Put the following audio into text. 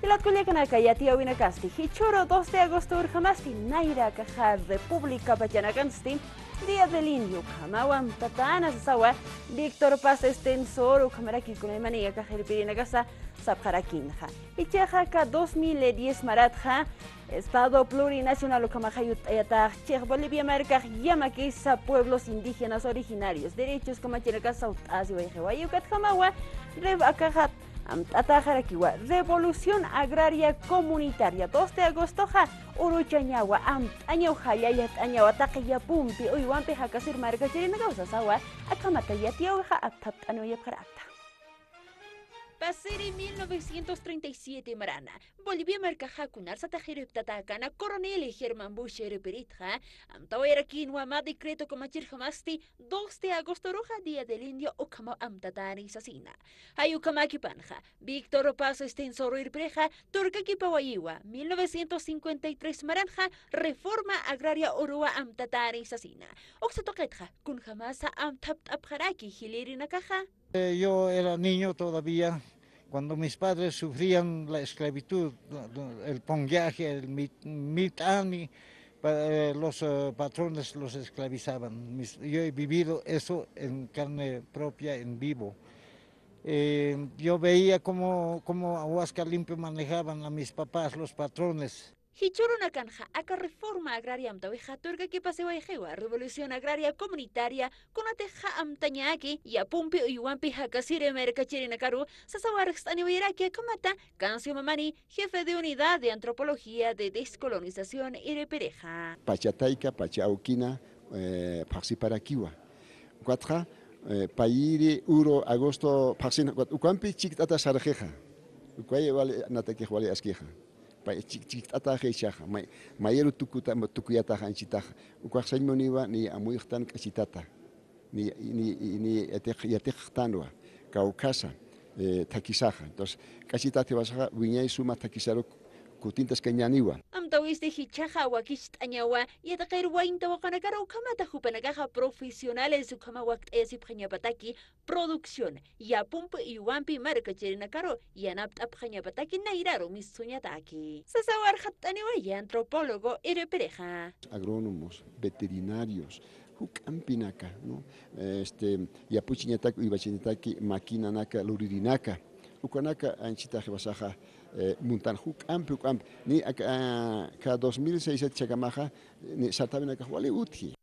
Y la culiacanaca ya tía winacasti, hichoro 2 de agosto urjamasti, naira caja República Pachanacansti, Día del Indio, Kamawan, Tatana, Sawa, Víctor Paz Estensor, Kamaraki con el manía cajeripirina casa, Sapjarakinja. Y Chejaca 2010 Maratja, Estado plurinacional Kamajayut Ayatag, Chej Bolivia Marca, Yamaquisa, pueblos indígenas originarios, derechos como Chinaca, South Asia, Yucat Jamawa, Rev Akajat. Atajarakiwa, Revolución Agraria Comunitaria, 2 de agosto, Uruchañagua, Añauja, Yayat, Añawa, Taquilla, Pumpi, Uyuampi, Hakasir, Marca, Chirina, Sawa, Akamata, Yatioja, Atat, Anoya, Parata. Pasiri 1937 Marana, Bolivia marca Hakunar Satajirip Tatakana, Coronel Germán Busher Peritja, Amtawera Quinua, decreto Comachir Hamasti, 2 de agosto Roja, Día del Indio, Okama Amtatari Sasina. Ayukamaki Panja, Víctor Paz Estensor Irpreja, Turkaki Pawayiwa, 1953 Maranja, Reforma Agraria Urua Amtatari Sasina. Oxatoketja, Kunjamasa Amtap Abharaki, Hilirina Caja. Yo era niño todavía cuando mis padres sufrían la esclavitud, el ponguaje, el mitani, los patrones los esclavizaban. Yo he vivido eso en carne propia, en vivo. Yo veía cómo a Huasca Limpio manejaban a mis papás, los patrones. Hichuruna canja, acá reforma agraria amtaweja, turga que paseo ejewa, revolución agraria comunitaria, con ateja amtañaki, y apumpi uyuampi hakasire mercachirinacaru, sasawarxtani que kamata, Cancio Mamani, jefe de unidad de antropología de descolonización Irepereja. Pachataika, Pachauquina, Paxiparaquiwa. Cuatra, Pairi, Uro, Agosto, Paxina, Ucampi, Chictata Sarjeja, Ucaye vale, Nataque vale Asqueja. Chiktata hechaja, mayeru tukuyata hanchitaja, ukwaksaimoniwa ni amuichtan kachitata, ni yatektanwa, kaukasa, takisaja. Entonces, kachitate basaja, viñay suma takisaro kutintas cañaniwa. Amtawiste hichaja wakist añawa, y atacar wainta wakanakara ukamata jupanagaja profesionales ukamawakt esipjañapataki, producción, y apump y wampi marcachirinacaro, y anapt apjañapataki nairaro mis suñataki. Sasawar hataniwa y antropólogo Irepereja. Agrónomos, veterinarios, hukampinaka, ¿no? Yapuchiñataki, ibachinataki, maquinanaka, luririnaka. Ukanaka anchitaje basaja muntan ampi ni ka 2006 chakamaja ni sartabinaka wale uti.